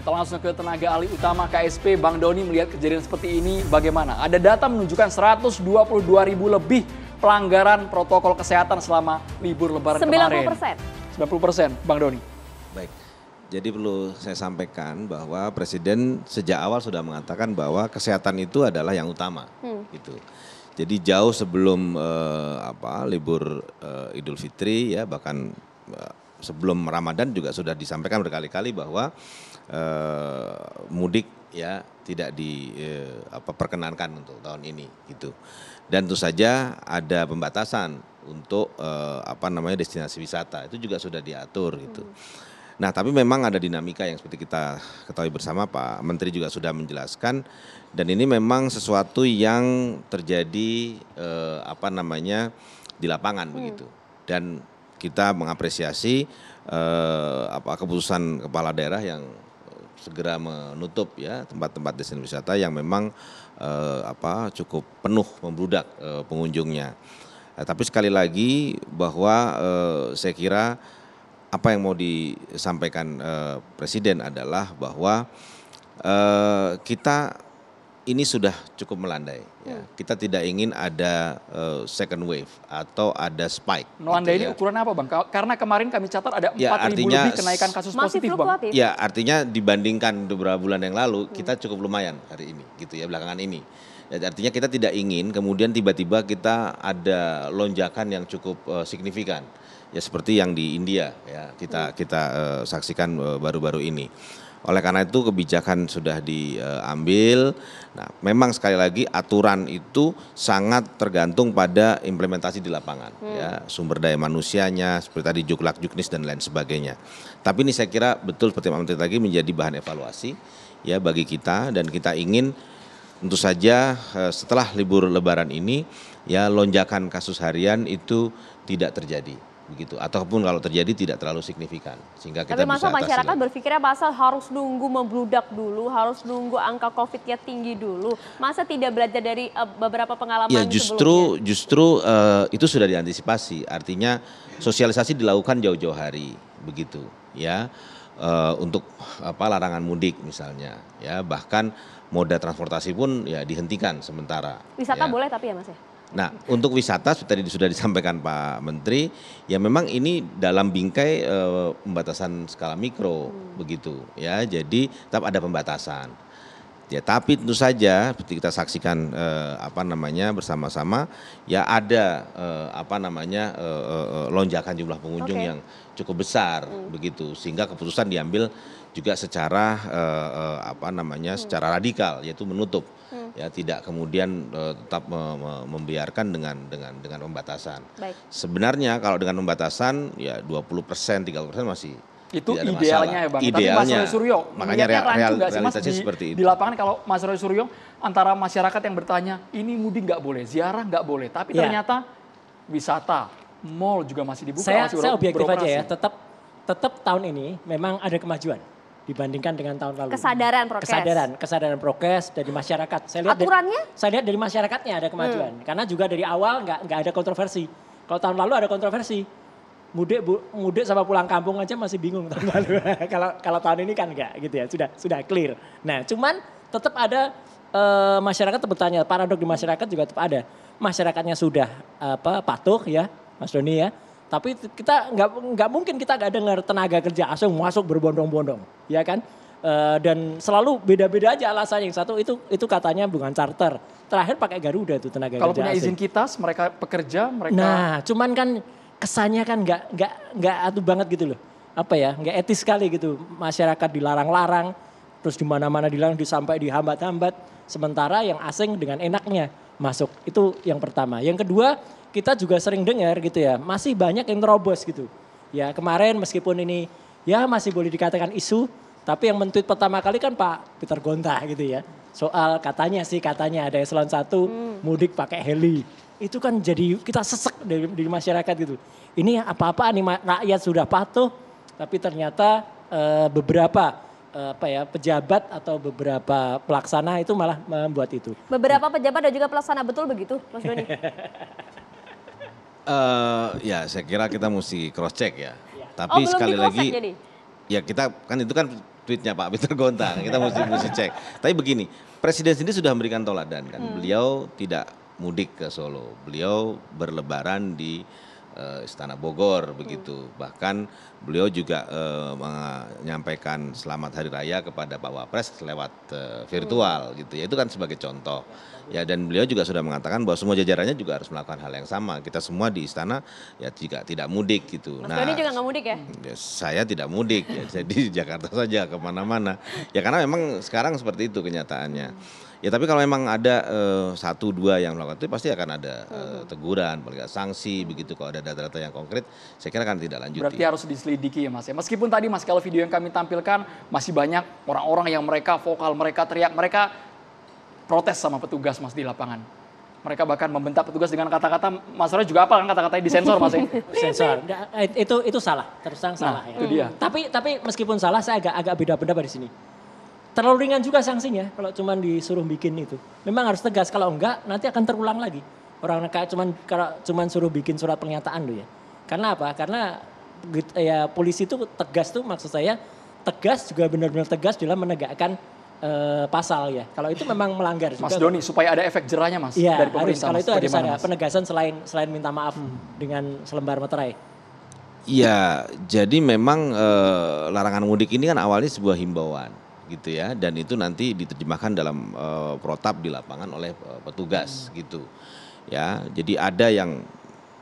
Kita langsung ke tenaga ahli utama KSP, Bang Doni, melihat kejadian seperti ini bagaimana? Ada data menunjukkan 122.000 lebih pelanggaran protokol kesehatan selama libur lebaran kemarin. 90%, Bang Doni. Baik, jadi perlu saya sampaikan bahwa Presiden sejak awal sudah mengatakan bahwa kesehatan itu adalah yang utama. Gitu. Jadi jauh sebelum libur Idul Fitri ya, bahkan sebelum Ramadan juga sudah disampaikan berkali-kali bahwa mudik ya tidak diperkenankan untuk tahun ini gitu. Dan tentu saja ada pembatasan untuk destinasi wisata, itu juga sudah diatur gitu. Nah, tapi memang ada dinamika yang seperti kita ketahui bersama, Pak Menteri juga sudah menjelaskan, dan ini memang sesuatu yang terjadi di lapangan begitu. Dan kita mengapresiasi keputusan kepala daerah yang segera menutup ya tempat-tempat destinasi wisata yang memang cukup penuh membludak pengunjungnya. Tapi sekali lagi bahwa saya kira apa yang mau disampaikan Presiden adalah bahwa kita ini sudah cukup melandai. Ya. Kita tidak ingin ada second wave atau ada spike. Melandai gitu, ini ukuran apa, Bang? Karena kemarin kami catat ada 4.000 lebih kenaikan kasus positif, Bang. Ya, artinya dibandingkan beberapa bulan yang lalu, kita cukup lumayan hari ini, gitu ya, belakangan ini. Ya, artinya kita tidak ingin kemudian tiba-tiba kita ada lonjakan yang cukup signifikan. Ya seperti yang di India ya kita saksikan baru-baru ini. Oleh karena itu kebijakan sudah diambil. Nah, memang sekali lagi aturan itu sangat tergantung pada implementasi di lapangan, ya sumber daya manusianya seperti tadi juklak juknis dan lain sebagainya. Tapi ini saya kira betul seperti Pak Menteri tadi menjadi bahan evaluasi ya bagi kita, dan kita ingin tentu saja setelah libur Lebaran ini ya lonjakan kasus harian itu tidak terjadi. Begitu, ataupun kalau terjadi tidak terlalu signifikan sehingga kita tapi masa bisa masyarakat berpikirnya harus nunggu membludak dulu, harus nunggu angka COVID-nya tinggi dulu, masa tidak belajar dari beberapa pengalaman ya, justru itu sudah diantisipasi, artinya sosialisasi dilakukan jauh-jauh hari begitu ya, untuk larangan mudik misalnya ya, bahkan moda transportasi pun ya dihentikan sementara. Wisata ya. Boleh tapi ya Mas ya? Nah, untuk wisata tadi sudah disampaikan Pak Menteri, ya memang ini dalam bingkai pembatasan skala mikro begitu ya. Jadi tetap ada pembatasan. Ya, tapi tentu saja seperti kita saksikan bersama-sama ya ada lonjakan jumlah pengunjung yang cukup besar begitu, sehingga keputusan diambil juga secara secara radikal, yaitu menutup. Ya, tidak kemudian tetap membiarkan dengan pembatasan. Baik. Sebenarnya kalau dengan pembatasan ya 20%, 30% masih itu tidak ada idealnya masalah. ya, Bang. Idealnya, tapi Mas Roy Suryo, makanya realitasnya seperti itu. Di lapangan kalau Mas Roy Suryo antara masyarakat yang bertanya, ini mudik nggak boleh, ziarah nggak boleh, tapi ternyata wisata, mall juga masih dibuka. Saya objektif aja ya, tetap tahun ini memang ada kemajuan dibandingkan dengan tahun lalu. Kesadaran prokes dari masyarakat. Saya lihat dari masyarakatnya ada kemajuan. Karena juga dari awal nggak ada kontroversi. Kalau tahun lalu ada kontroversi. Mudik sama pulang kampung aja masih bingung tahun lalu. Kalau tahun ini kan enggak gitu ya, sudah clear. Nah, cuman tetap ada masyarakat bertanya, paradok di masyarakat juga tetap ada. Masyarakatnya sudah patuh ya, Mas Doni ya. Tapi kita nggak mungkin kita nggak dengar tenaga kerja asing masuk berbondong-bondong, ya kan? Dan selalu beda-beda aja alasannya. Yang satu itu katanya bukan charter. Terakhir pakai Garuda tuh tenaga kerja asing. Kalau punya izin kitas, mereka pekerja, mereka. Nah, cuman kan kesannya kan nggak atuh banget gitu loh. Nggak etis sekali gitu. Masyarakat dilarang-larang, terus di mana-mana dilarang, sampai dihambat-hambat. Sementara yang asing dengan enaknya masuk. Itu yang pertama. Yang kedua, kita juga sering dengar gitu ya, masih banyak yang terobos gitu. Ya kemarin meskipun ini ya masih boleh dikatakan isu, tapi yang men-tweet pertama kali kan Pak Peter Gonta gitu ya. Soal katanya ada eselon 1 mudik pakai heli. Itu kan jadi kita sesek dari masyarakat gitu. Ini apa-apaan nih, rakyat sudah patuh, tapi ternyata beberapa pejabat atau beberapa pelaksana itu malah membuat itu. Beberapa pejabat dan juga pelaksana, betul begitu Mas Doni? Ya saya kira kita mesti cross check ya. Tapi sekali lagi ya kita kan itu kan tweetnya Pak Peter Gonta, kita mesti cek. Tapi begini, Presiden sendiri sudah memberikan teladan kan, beliau tidak mudik ke Solo, beliau berlebaran di Istana Bogor begitu. Bahkan beliau juga menyampaikan selamat hari raya kepada Pak Wapres lewat virtual gitu ya. Itu kan sebagai contoh. Ya, dan beliau juga sudah mengatakan bahwa semua jajarannya juga harus melakukan hal yang sama. Kita semua di istana ya juga tidak mudik gitu. Mas Doni juga nggak mudik ya? Saya tidak mudik ya, saya di Jakarta saja kemana-mana. Ya karena memang sekarang seperti itu kenyataannya. Ya tapi kalau memang ada 1-2 yang melakukan itu pasti akan ada teguran, paling nggak sanksi begitu. Kalau ada data-data yang konkret, saya kira kan tidak lanjut. Berarti harus diselidiki ya Mas ya. Meskipun tadi Mas kalau video yang kami tampilkan masih banyak orang-orang yang mereka vokal, mereka teriak, mereka protes sama petugas Mas di lapangan. Mereka bahkan membentak petugas dengan kata-kata, Mas Roy juga apa kan kata-katanya disensor Mas ya? Sensor, itu salah, terus terang salah. Itu dia. Tapi meskipun salah, saya agak beda pendapat di sini. Terlalu ringan juga sanksinya kalau cuma disuruh bikin itu. Memang harus tegas, kalau enggak nanti akan terulang lagi. Orang kayak cuman suruh bikin surat pernyataan tuh ya. Karena apa? Karena ya polisi itu tegas tuh maksud saya tegas juga benar-benar tegas dalam menegakkan pasal ya. Kalau itu memang melanggar juga. Mas Doni supaya ada efek jerahnya Mas ya, dari pemerintah. Kalau itu harus ada penegasan selain minta maaf dengan selembar materai. Iya, jadi memang larangan mudik ini kan awalnya sebuah himbauan gitu ya, dan itu nanti diterjemahkan dalam protap di lapangan oleh petugas gitu ya. Jadi ada yang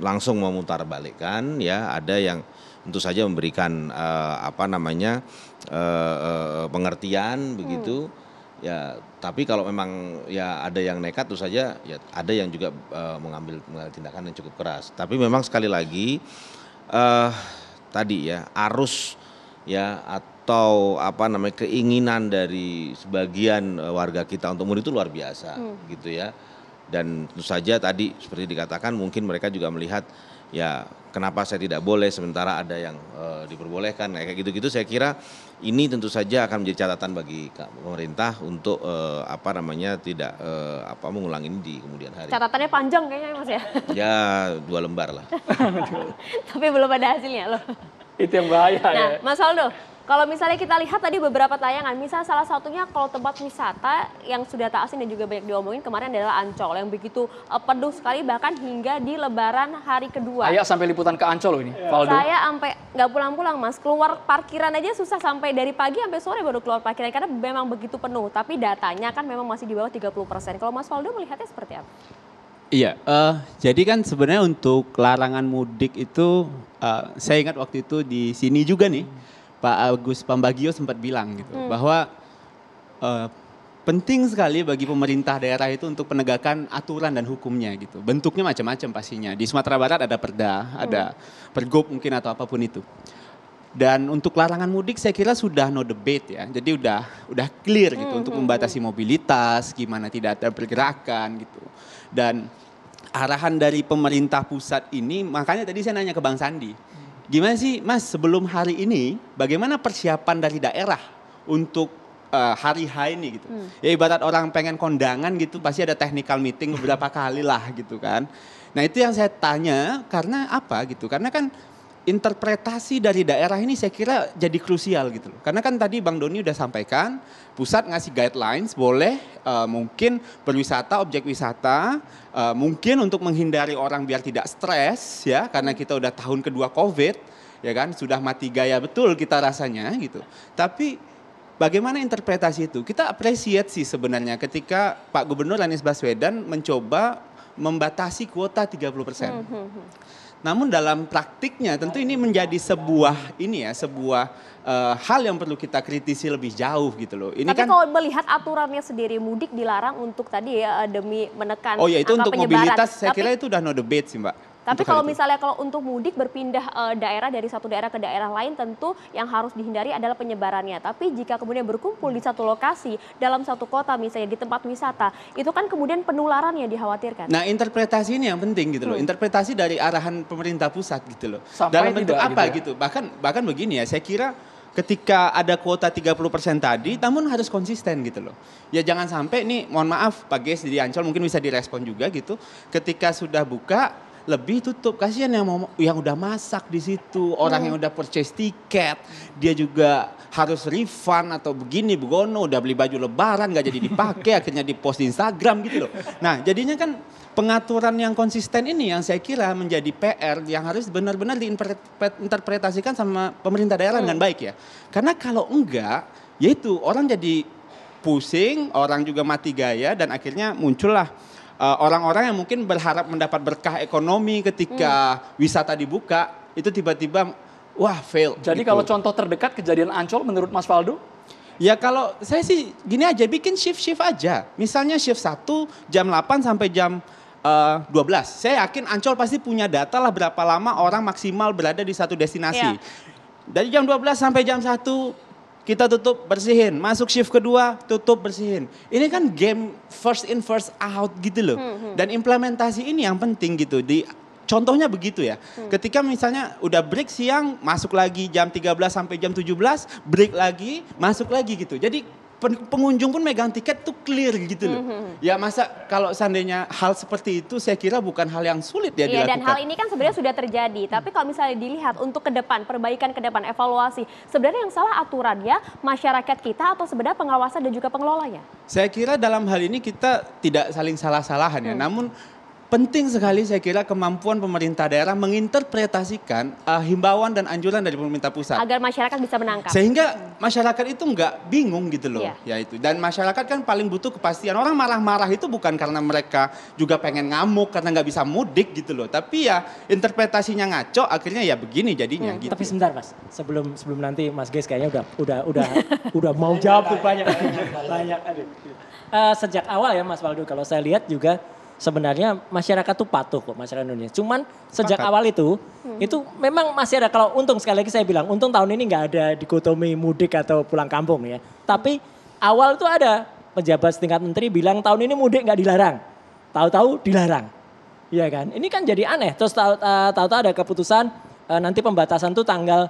langsung memutarbalikkan ya, ada yang tentu saja memberikan pengertian begitu ya. Tapi kalau memang ya ada yang nekat tentu saja ya, ada yang juga mengambil tindakan yang cukup keras. Tapi memang sekali lagi tadi ya, arus ya atau keinginan dari sebagian warga kita untuk mudik itu luar biasa gitu ya. Dan tentu saja tadi seperti dikatakan mungkin mereka juga melihat ya kenapa saya tidak boleh sementara ada yang diperbolehkan kayak gitu-gitu. Saya kira ini tentu saja akan menjadi catatan bagi pemerintah untuk tidak mengulang ini di kemudian hari. Catatannya panjang kayaknya Mas ya? Ya 2 lembar lah. Tapi belum ada hasilnya loh. Itu yang bahaya ya. Nah Mas Aldo, kalau misalnya kita lihat tadi beberapa tayangan, misal salah satunya kalau tempat wisata yang sudah tak asing dan juga banyak diomongin kemarin adalah Ancol yang begitu penuh sekali bahkan hingga di Lebaran hari kedua. Ayah sampai liputan ke Ancol loh ini, Valdo. Saya sampai nggak pulang-pulang Mas, keluar parkiran aja susah, sampai dari pagi sampai sore baru keluar parkiran karena memang begitu penuh. Tapi datanya kan memang masih di bawah 30%. Kalau Mas Valdo melihatnya seperti apa? Iya, jadi kan sebenarnya untuk larangan mudik itu, saya ingat waktu itu di sini juga nih, Pak Agus Pambagio sempat bilang gitu, bahwa penting sekali bagi pemerintah daerah itu untuk penegakan aturan dan hukumnya gitu. Bentuknya macam-macam pastinya. Di Sumatera Barat ada perda, ada pergub mungkin atau apapun itu. Dan untuk larangan mudik saya kira sudah no debate ya. Jadi udah clear gitu untuk membatasi mobilitas, gimana tidak ada pergerakan gitu. Dan arahan dari pemerintah pusat ini, makanya tadi saya nanya ke Bang Sandi, gimana sih Mas sebelum hari ini, bagaimana persiapan dari daerah untuk hari H ini gitu. Ya ibarat orang pengen kondangan gitu, pasti ada technical meeting beberapa kali lah gitu kan. Nah itu yang saya tanya, karena apa gitu, karena kan interpretasi dari daerah ini saya kira jadi krusial gitu loh. Karena kan tadi Bang Doni udah sampaikan, pusat ngasih guidelines boleh mungkin berwisata, objek wisata, mungkin untuk menghindari orang biar tidak stres ya, karena kita udah tahun kedua COVID, ya kan, sudah mati gaya betul kita rasanya gitu. Tapi bagaimana interpretasi itu? Kita appreciate sih sebenarnya ketika Pak Gubernur Anies Baswedan mencoba membatasi kuota 30%. Namun dalam praktiknya tentu ini menjadi sebuah hal yang perlu kita kritisi lebih jauh gitu loh. Ini tapi kan, kalau melihat aturannya sendiri, mudik dilarang untuk tadi ya demi menekan oh ya itu angka untuk penyebaran. mobilitas saya kira itu udah no debate sih Mbak. Tapi kalau misalnya kalau untuk mudik berpindah daerah dari satu daerah ke daerah lain, tentu yang harus dihindari adalah penyebarannya. Tapi jika kemudian berkumpul di satu lokasi dalam satu kota misalnya di tempat wisata, itu kan kemudian penularan yang dikhawatirkan. Nah interpretasi ini yang penting gitu loh, interpretasi dari arahan pemerintah pusat gitu loh. Sampai dalam bentuk apa gitu gitu, bahkan begini ya, saya kira ketika ada kuota 30% tadi, namun harus konsisten gitu loh. Ya jangan sampai nih, mohon maaf Pak Ges di Ancol mungkin bisa direspon juga gitu, ketika sudah buka, lebih tutup. Kasihan yang udah masak di situ, orang yang udah purchase tiket, dia juga harus refund atau begini begono, udah beli baju lebaran gak jadi dipakai, akhirnya di-post di Instagram gitu loh. Nah, jadinya kan pengaturan yang konsisten ini yang saya kira menjadi PR yang harus benar-benar diinterpretasikan sama pemerintah daerah dengan baik ya. Karena kalau enggak, yaitu orang jadi pusing, orang juga mati gaya dan akhirnya muncullah orang-orang yang mungkin berharap mendapat berkah ekonomi ketika wisata dibuka, itu tiba-tiba wah fail. Jadi gitu. Kalau contoh terdekat kejadian Ancol menurut Mas Faldo? Ya kalau saya sih gini aja, bikin shift-shift aja. Misalnya shift 1 jam 8 sampai jam 12. Saya yakin Ancol pasti punya data lah berapa lama orang maksimal berada di satu destinasi. Dari jam 12 sampai jam 1 kita tutup bersihin, masuk shift kedua tutup bersihin. Ini kan game first in first out gitu loh. Dan implementasi ini yang penting gitu. Contohnya begitu ya. Ketika misalnya udah break siang, masuk lagi jam 13 sampai jam 17, break lagi, masuk lagi gitu. Jadi pengunjung pun megang tiket tuh clear gitu loh. Ya masa kalau seandainya hal seperti itu saya kira bukan hal yang sulit ya dilakukan. Dan hal ini kan sebenarnya sudah terjadi. Tapi kalau misalnya dilihat untuk ke depan, perbaikan ke depan, evaluasi. Sebenarnya yang salah aturannya, masyarakat kita atau sebenarnya pengawasan dan juga pengelolanya? Saya kira dalam hal ini kita tidak saling salah-salahan ya. Namun penting sekali saya kira kemampuan pemerintah daerah menginterpretasikan himbauan dan anjuran dari pemerintah pusat. Agar masyarakat bisa menangkap. Sehingga masyarakat itu nggak bingung gitu loh. Ya itu. Dan masyarakat kan paling butuh kepastian. Orang marah-marah itu bukan karena mereka juga pengen ngamuk, karena nggak bisa mudik gitu loh. Tapi ya interpretasinya ngaco, akhirnya ya begini jadinya. Gitu. Tapi sebentar Mas, sebelum nanti Mas Geis kayaknya udah mau jawab tuh banyak. Sejak awal ya Mas Faldo, kalau saya lihat juga sebenarnya masyarakat tuh patuh kok, masyarakat Indonesia. Cuman sejak awal itu memang masih ada, kalau untung sekali lagi saya bilang, untung tahun ini nggak ada dikotomi mudik atau pulang kampung ya. Tapi awal itu ada pejabat setingkat menteri bilang tahun ini mudik nggak dilarang. Tahu-tahu dilarang. Iya kan? Ini kan jadi aneh. Terus tahu-tahu ada keputusan nanti pembatasan tuh tanggal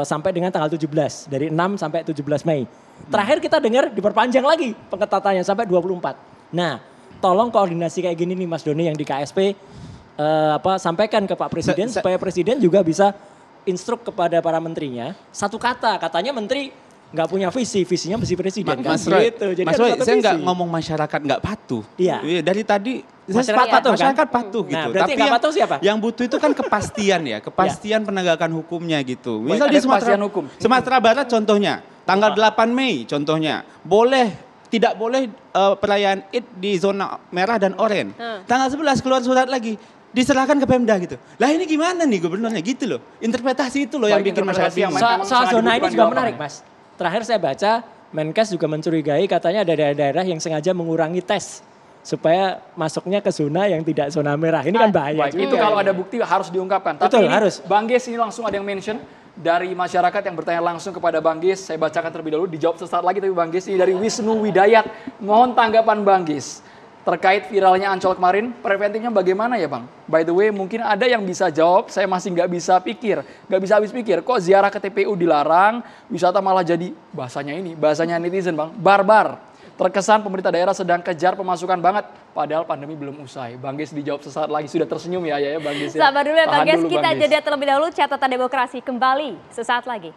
sampai dengan tanggal 17. Dari 6 sampai 17 Mei. Terakhir kita dengar diperpanjang lagi pengetatannya sampai 24. Nah, tolong koordinasi kayak gini nih Mas Doni yang di KSP sampaikan ke Pak Presiden supaya Presiden juga bisa instruk kepada para menterinya. Satu katanya menteri nggak punya visinya mesti Presiden. Mas Roy, saya nggak ngomong masyarakat nggak patuh. Iya. Dari tadi masyarakat patuh gitu. Nah, berarti tapi patuh siapa? Yang butuh itu kan kepastian ya, kepastian penegakan hukumnya gitu. Misal di Sumatera Barat contohnya, tanggal 8 Mei contohnya, tidak boleh perayaan Id di zona merah dan oranye. Tanggal 11 keluar surat lagi, diserahkan ke Pemda gitu. Lah ini gimana nih gubernurnya gitu loh. Interpretasi itu loh yang bikin masyarakat bingung. Soal zona ini juga menarik Mas. Terakhir saya baca, Menkes juga mencurigai katanya ada daerah-daerah yang sengaja mengurangi tes supaya masuknya ke zona yang tidak zona merah. Ini kan bahaya. Itu kalau ada bukti harus diungkapkan. Tapi ini, harus. Bang Geis ini langsung ada yang mention dari masyarakat yang bertanya langsung kepada Bang Geis. Saya bacakan terlebih dahulu, dijawab sesaat lagi tapi Bang Geis ini dari Wisnu Widayat. Mohon tanggapan Bang Geis terkait viralnya Ancol kemarin, preventifnya bagaimana ya Bang? By the way, mungkin ada yang bisa jawab, saya masih nggak bisa habis pikir. Kok ziarah ke TPU dilarang, wisata malah jadi bahasanya netizen Bang, barbar. Terkesan pemerintah daerah sedang kejar pemasukan banget, padahal pandemi belum usai. Bang Geis dijawab sesaat lagi, sudah tersenyum ya Bang Geis. Sabar dulu ya Bang Geis, kita jeda terlebih dahulu, catatan demokrasi kembali sesaat lagi.